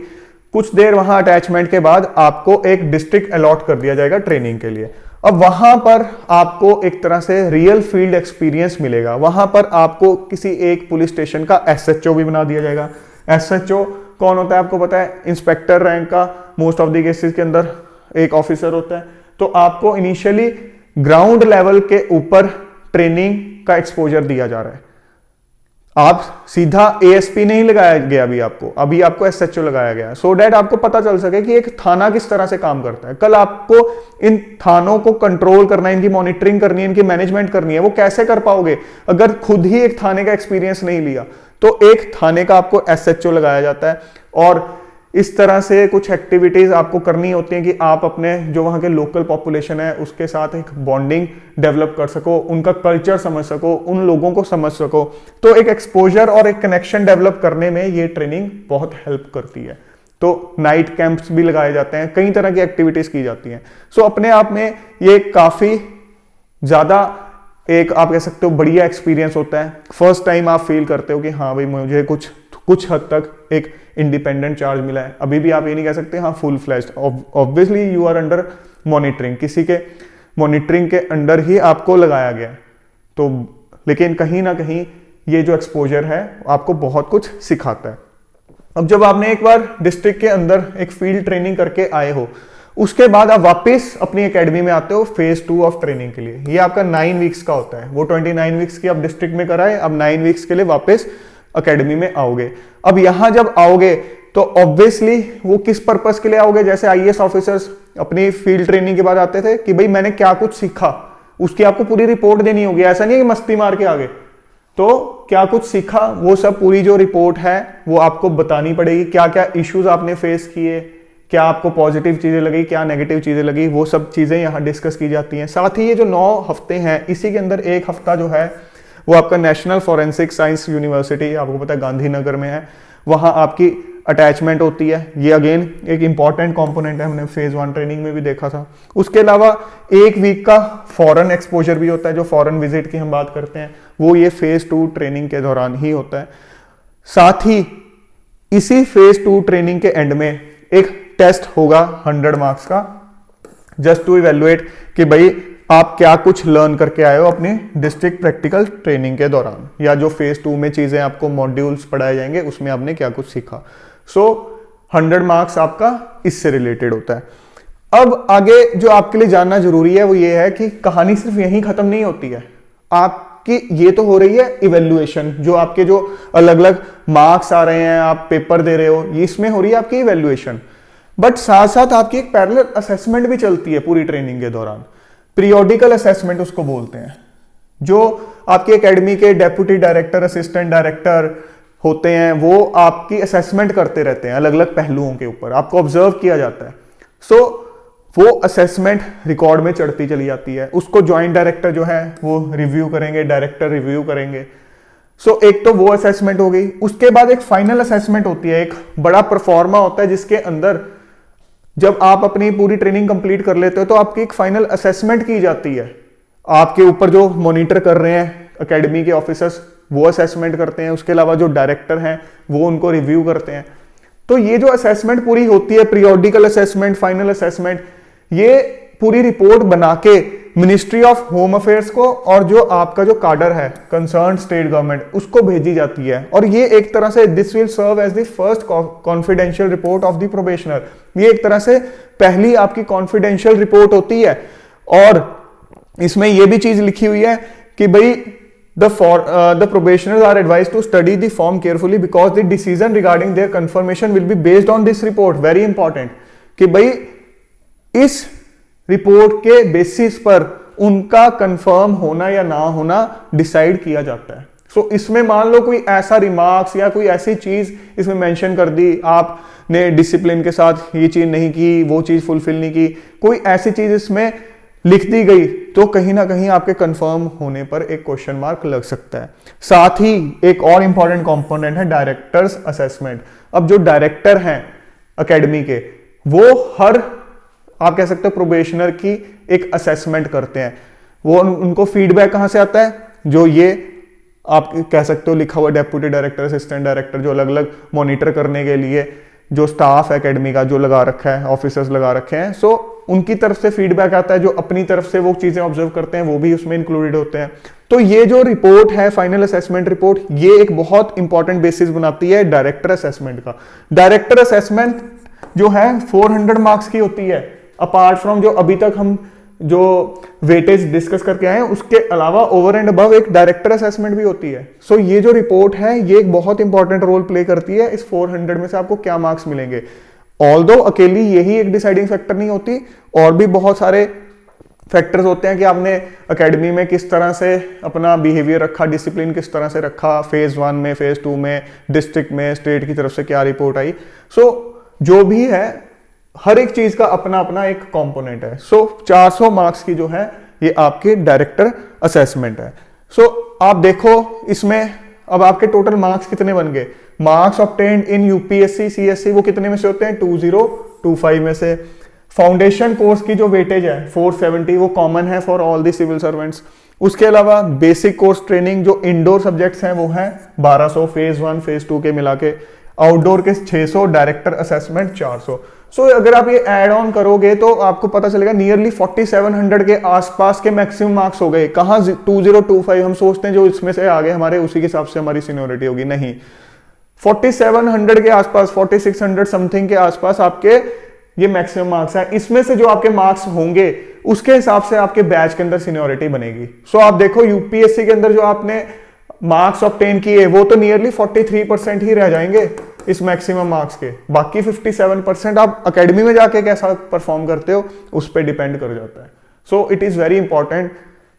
कुछ देर वहां अटैचमेंट के बाद आपको एक डिस्ट्रिक्ट अलॉट कर दिया जाएगा ट्रेनिंग के लिए। अब वहां पर आपको एक तरह से रियल फील्ड एक्सपीरियंस मिलेगा। वहां पर आपको किसी एक पुलिस स्टेशन का एसएचओ भी बना दिया जाएगा। एसएचओ कौन होता है आपको पता है, इंस्पेक्टर रैंक का मोस्ट ऑफ द केसेस के अंदर एक ऑफिसर होता है। तो आपको इनिशियली ग्राउंड लेवल के ऊपर ट्रेनिंग का एक्सपोजर दिया जा रहा है। आप सीधा एएसपी नहीं लगाया गया अभी आपको एसएचओ लगाया गया, सो डैट आपको पता चल सके कि एक थाना किस तरह से काम करता है। कल आपको इन थानों को कंट्रोल करना है, इनकी मॉनिटरिंग करनी है, इनकी मैनेजमेंट करनी है। वो कैसे कर पाओगे अगर खुद ही एक थाने का एक्सपीरियंस नहीं लिया? तो एक थाने का आपको एसएचओ लगाया जाता है, और इस तरह से कुछ एक्टिविटीज आपको करनी होती हैं कि आप अपने जो वहाँ के लोकल पॉपुलेशन है उसके साथ एक बॉन्डिंग डेवलप कर सको, उनका कल्चर समझ सको, उन लोगों को समझ सको। तो एक एक्सपोजर और एक कनेक्शन डेवलप करने में ये ट्रेनिंग बहुत हेल्प करती है। तो नाइट कैंप्स भी लगाए जाते हैं, कई तरह की एक्टिविटीज की जाती हैं। सो अपने आप में ये काफी ज्यादा एक आप कह सकते हो बढ़िया एक्सपीरियंस होता है। फर्स्ट टाइम आप फील करते हो कि हाँ भाई मुझे कुछ हद तक एक इंडिपेंडेंट चार्ज मिला है। अभी भी आप ये नहीं कह सकते हाँ full flashed, obviously you are under monitoring, किसी के मॉनिटरिंग के अंडर ही आपको लगाया गया। तो लेकिन कहीं ना कहीं ये जो एक्सपोजर है आपको बहुत कुछ सिखाता है। अब जब आपने एक बार डिस्ट्रिक्ट के अंदर एक फील्ड ट्रेनिंग करके आए हो, उसके बाद आप वापस अपनी एकेडमी में आते हो फेज 2 ऑफ ट्रेनिंग के लिए। ये आपका 9 वीक्स का होता है, वो 29 वीक्स की आप डिस्ट्रिक्ट में कराए, अब 9 वीक्स के लिए वापस एकेडमी में आओगे। अब यहां जब आओगे तो ऑब्वियसली वो किस पर्पस के लिए आओगे, जैसे आईएएस ऑफिसर्स अपनी फील्ड ट्रेनिंग के बाद आते थे कि भाई मैंने क्या कुछ सीखा, उसकी आपको पूरी रिपोर्ट देनी होगी। ऐसा नहीं है कि मस्ती मार के आगे, तो क्या कुछ सीखा वो सब पूरी जो रिपोर्ट है वो आपको बतानी पड़ेगी। क्या क्या इश्यूज आपने फेस किए, क्या आपको पॉजिटिव चीजें लगी, क्या नेगेटिव चीजें लगी, वो सब चीजें यहाँ डिस्कस की जाती हैं। साथ ही ये जो 9 हफ्ते हैं, इसी के अंदर एक हफ्ता जो है वो आपका नेशनल फॉरेंसिक साइंस यूनिवर्सिटी, आपको पता है गांधीनगर में है, वहां आपकी अटैचमेंट होती है। ये अगेन एक इंपॉर्टेंट कंपोनेंट है, हमने फेज 1 ट्रेनिंग में भी देखा था। उसके अलावा 1 वीक का फॉरेन एक्सपोजर भी होता है, जो फॉरेन विजिट की हम बात करते हैं वो ये फेज 2 ट्रेनिंग के दौरान ही होता है। साथ ही इसी फेज 2 ट्रेनिंग के एंड में एक टेस्ट होगा 100 मार्क्स का, जस्ट टू इवेलुएट कि भाई आप क्या कुछ लर्न करके आए हो अपने डिस्ट्रिक्ट प्रैक्टिकल ट्रेनिंग के दौरान, या जो फेज 2 में चीजें आपको मॉड्यूल्स पढ़ाए जाएंगे उसमें आपने क्या कुछ सीखा। सो 100 मार्क्स आपका इससे रिलेटेड होता है। अब आगे जो आपके लिए जानना जरूरी है वो ये है कि कहानी सिर्फ यहीं खत्म नहीं होती है। आपकी ये तो हो रही है इवेल्युएशन, जो आपके जो अलग अलग मार्क्स आ रहे हैं, आप पेपर दे रहे हो, ये इसमें हो रही है आपकी इवेल्युएशन। बट साथ साथ आपकी एक पैरेलल असेसमेंट भी चलती है पूरी ट्रेनिंग के दौरान। पीरियोडिकल असेसमेंट उसको बोलते हैं, जो आपकी एकेडमी के डेप्यूटी डायरेक्टर, असिस्टेंट डायरेक्टर होते हैं, वो आपकी असेसमेंट करते रहते हैं अलग अलग पहलुओं के ऊपर, आपको ऑब्जर्व किया जाता है। सो वो असेसमेंट रिकॉर्ड में चढ़ती चली जाती है, उसको ज्वाइंट डायरेक्टर जो है वो रिव्यू करेंगे, डायरेक्टर रिव्यू करेंगे। सो एक तो वो असेसमेंट हो गई। उसके बाद एक फाइनल असेसमेंट होती है, एक बड़ा परफॉर्मा होता है जिसके अंदर जब आप अपनी पूरी ट्रेनिंग कंप्लीट कर लेते हो तो आपकी एक फाइनल असेसमेंट की जाती है। आपके ऊपर जो मॉनिटर कर रहे हैं एकेडमी के ऑफिसर्स वो असेसमेंट करते हैं, उसके अलावा जो डायरेक्टर हैं वो उनको रिव्यू करते हैं। तो ये जो असेसमेंट पूरी होती है, पीरियोडिकल असेसमेंट, फाइनल असेसमेंट, ये पूरी रिपोर्ट बना के मिनिस्ट्री ऑफ होम अफेयर्स को और जो आपका जो काडर है कंसर्न स्टेट गवर्नमेंट उसको भेजी जाती है। और ये एक तरह से this will serve as the first confidential report of the probationer. ये एक तरह से पहली आपकी कॉन्फिडेंशियल रिपोर्ट होती है। और इसमें ये भी चीज लिखी हुई है कि भाई the probationers are advised to study the form carefully because the decision regarding their confirmation will be based on this report. Very important कि भाई इस रिपोर्ट के बेसिस पर उनका कंफर्म होना या ना होना डिसाइड किया जाता है। सो इसमें मान लो कोई ऐसा रिमार्क्स या कोई ऐसी चीज इसमें मेंशन कर दी, आपने डिसिप्लिन के साथ ये चीज नहीं की, वो चीज फुलफिल नहीं की, कोई ऐसी चीज इसमें लिख दी गई तो कहीं ना कहीं आपके कंफर्म होने पर एक क्वेश्चन मार्क लग सकता है। साथ ही एक और इंपॉर्टेंट कंपोनेंट है डायरेक्टर्स असेसमेंट। अब जो डायरेक्टर हैं एकेडमी के वो हर आप कह सकते हो प्रोबेशनर की एक असेसमेंट करते हैं। वो उनको फीडबैक कहां से आता है, जो ये आप कह सकते हो लिखा हुआ डेप्यूटी डायरेक्टर, असिस्टेंट डायरेक्टर, जो अलग अलग मॉनिटर करने के लिए जो स्टाफ एकेडमी का जो लगा रखा है, ऑफिसर्स लगा रखे हैं, सो उनकी तरफ से फीडबैक आता है। जो अपनी तरफ से वो चीजें ऑब्जर्व करते हैं वो भी उसमें इंक्लूडेड होते हैं। तो ये जो रिपोर्ट है फाइनल असेसमेंट रिपोर्ट, ये एक बहुत इंपॉर्टेंट बेसिस बनाती है डायरेक्टर असेसमेंट का। डायरेक्टर असेसमेंट जो है 400 मार्क्स की होती है, अपार्ट फ्रॉम जो अभी तक हम जो वेटेज डिस्कस करके आए हैं उसके अलावा ओवर एंड अबव एक डायरेक्टर असेसमेंट भी होती है। सो ये जो रिपोर्ट है ये एक बहुत इंपॉर्टेंट रोल प्ले करती है। इस 400 में से आपको क्या मार्क्स मिलेंगे, ऑल्दो अकेली यही एक डिसाइडिंग फैक्टर नहीं होती, और भी बहुत सारे फैक्टर्स होते हैं कि आपने एकेडमी में किस तरह से अपना बिहेवियर रखा, डिसिप्लिन किस तरह से रखा, फेज 1 में, फेज 2 में, डिस्ट्रिक्ट में, स्टेट की तरफ से क्या रिपोर्ट आई। सो जो भी है हर एक चीज का अपना अपना एक कंपोनेंट है। सो 400 मार्क्स की जो है ये आपके डायरेक्टर असेसमेंट है। सो आप देखो इसमें अब आपके टोटल मार्क्स कितने बन गए, मार्क्स ऑब्टेन्ड इन यूपीएससी सीएसई वो कितने में से होते हैं, 2025 में से। फाउंडेशन कोर्स की जो वेटेज है 470 वो कॉमन है for all the civil servants. उसके अलावा बेसिक कोर्स ट्रेनिंग जो इंडोर सब्जेक्ट्स हैं वो हैं 1200 फेज 1 फेज 2 के मिला के, आउटडोर के 600, डायरेक्टर असेसमेंट 400। सो अगर आप ये ऐड ऑन करोगे तो आपको पता चलेगा नियरली 4700 के आसपास के मैक्सिमम मार्क्स हो गए। कहाँ 2025 हम सोचते हैं जो इसमें से आगे हमारे उसी के हिसाब से हमारी सीनियोरिटी होगी, नहीं, 4700 के आसपास, 4600 समथिंग के आसपास आपके ये मैक्सिमम मार्क्स है। इसमें से जो आपके मार्क्स होंगे उसके हिसाब से आपके बैच के अंदर सीनियोरिटी बनेगी। सो आप देखो यूपीएससी के अंदर जो आपने मार्क्स ऑब्टेन किए वो तो नियरली 43% ही रह जाएंगे इस मैक्सिमम मार्क्स के, बाकी 57% आप एकेडमी में जाके कैसा परफॉर्म करते हो उस पर डिपेंड कर जाता है। So it is very important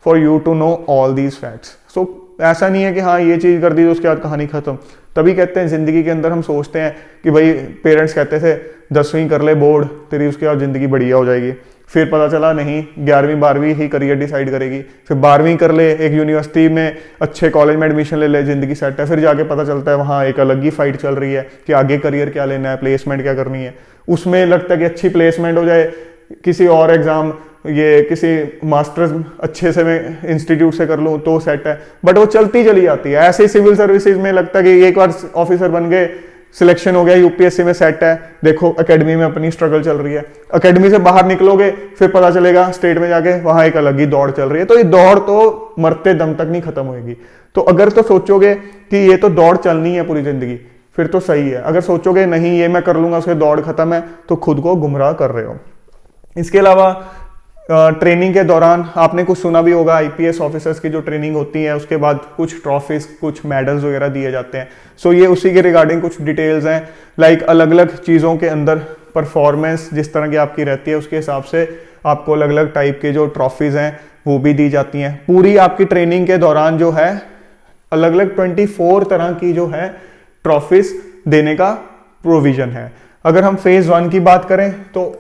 for you to know all these facts. So ऐसा नहीं है कि हाँ ये चीज कर दी तो उसके बाद कहानी खत्म। तभी कहते हैं जिंदगी के अंदर हम सोचते हैं कि भाई पेरेंट्स कहते थे 10वीं कर ले बोर्ड तेरी, उसके बाद जिंदगी बढ़िया हो जाएगी। फिर पता चला नहीं, 11वीं 12वीं ही करियर डिसाइड करेगी। फिर 12वीं कर ले, एक यूनिवर्सिटी में अच्छे कॉलेज में एडमिशन ले ले, जिंदगी सेट है। फिर जाके पता चलता है वहाँ एक अलग ही फाइट चल रही है कि आगे करियर क्या लेना है, प्लेसमेंट क्या करनी है। उसमें लगता है कि अच्छी प्लेसमेंट हो जाए, किसी और एग्जाम, ये किसी मास्टर्स अच्छे से मैं इंस्टीट्यूट से कर लूँ तो सेट है, बट वो चलती चली जाती है। ऐसे ही सिविल सर्विसेज में लगता है कि एक बार ऑफिसर बन गए, सिलेक्शन हो गया, यूपीएससी में सेट है, देखो एकेडमी में अपनी स्ट्रगल चल रही है। एकेडमी से बाहर निकलोगे फिर पता चलेगा स्टेट में जाके वहां एक अलग ही दौड़ चल रही है। तो ये दौड़ तो मरते दम तक नहीं खत्म होगी। तो अगर तो सोचोगे कि ये तो दौड़ चलनी है पूरी जिंदगी, फिर तो सही है। अगर सोचोगे नहीं ये मैं कर लूंगा उसके दौड़ खत्म है, तो खुद को गुमराह कर रहे हो। इसके अलावा ट्रेनिंग के दौरान आपने कुछ सुना भी होगा, आईपीएस ऑफिसर्स की जो ट्रेनिंग होती है उसके बाद कुछ ट्रॉफीज, कुछ मेडल्स वगैरह दिए जाते हैं। सो ये उसी के रिगार्डिंग कुछ डिटेल्स हैं, लाइक अलग अलग चीज़ों के अंदर परफॉर्मेंस जिस तरह की आपकी रहती है उसके हिसाब से आपको अलग अलग टाइप के जो ट्रॉफीज हैं वो भी दी जाती हैं। पूरी आपकी ट्रेनिंग के दौरान जो है अलग अलग 24 तरह की जो है ट्रॉफीज देने का प्रोविजन है। अगर हम फेज 1 की बात करें तो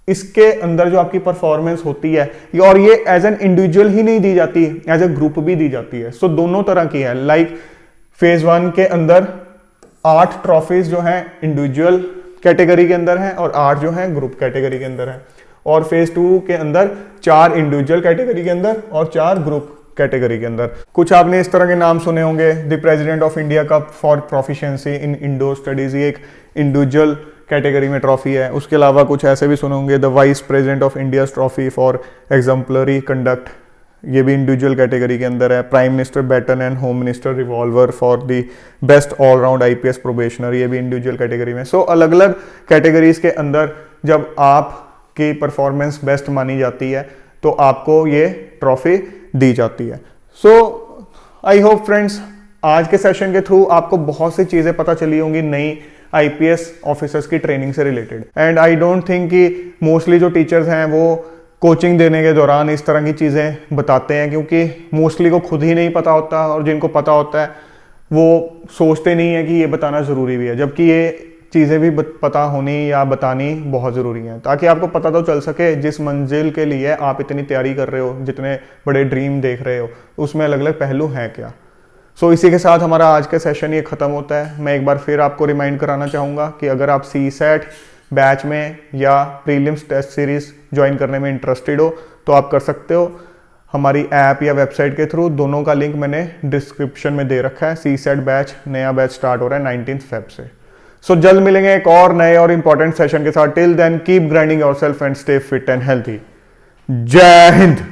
इसके अंदर जो आपकी परफॉर्मेंस होती है, और ये एज एन इंडिविजुअल ही नहीं दी जाती, एज ए ग्रुप भी दी जाती है। सो दोनों तरह की है। लाइक फेज 1 के अंदर 8 ट्रॉफीज जो हैं इंडिविजुअल कैटेगरी के अंदर हैं और 8 जो हैं ग्रुप कैटेगरी के अंदर हैं। और फेज 2 के अंदर 4 इंडिविजुअल कैटेगरी के अंदर और 4 ग्रुप कैटेगरी के अंदर। कुछ आपने इस तरह के नाम सुने होंगे, the president of India cup for proficiency in indoor studies, ये एक इंडिविजुअल कैटेगरी में ट्रॉफी है। उसके अलावा कुछ ऐसे भी सुने होंगे, the vice president of India trophy for exemplary conduct, ये भी इंडिविजुअल कैटेगरी के अंदर है। Prime minister baton and home minister revolver for the best all round IPS probationer, ये भी इंडिविजुअल कैटेगरी में। सो अलग अलग कैटेगरीज के अंदर जब आपकी परफॉर्मेंस बेस्ट मानी जाती है तो आपको ये ट्रॉफी दी जाती है। सो आई होप फ्रेंड्स आज के सेशन के थ्रू आपको बहुत सी चीज़ें पता चली होंगी नई आईपीएस ऑफिसर्स की ट्रेनिंग से related. And I don't think कि मोस्टली जो टीचर्स हैं वो कोचिंग देने के दौरान इस तरह की चीज़ें बताते हैं, क्योंकि मोस्टली को खुद ही नहीं पता होता और जिनको पता होता है वो सोचते नहीं है कि ये बताना ज़रूरी भी है, जबकि ये चीज़ें भी पता होनी या बतानी बहुत ज़रूरी है, ताकि आपको पता तो चल सके जिस मंजिल के लिए आप इतनी तैयारी कर रहे हो, जितने बड़े ड्रीम देख रहे हो, उसमें अलग अलग पहलू हैं क्या। सो इसी के साथ हमारा आज का सेशन ये ख़त्म होता है। मैं एक बार फिर आपको रिमाइंड कराना चाहूँगा कि अगर आप सीसेट बैच में या प्रीलिम्स टेस्ट सीरीज़ ज्वाइन करने में इंटरेस्टेड हो तो आप कर सकते हो हमारी ऐप या वेबसाइट के थ्रू। दोनों का लिंक मैंने डिस्क्रिप्शन में दे रखा है। सीसेट बैच नया बैच स्टार्ट हो रहा है 19 फेब से। सो जल्द मिलेंगे एक और नए और इंपॉर्टेंट सेशन के साथ। Till then keep grinding yourself and stay fit and healthy. जय हिंद।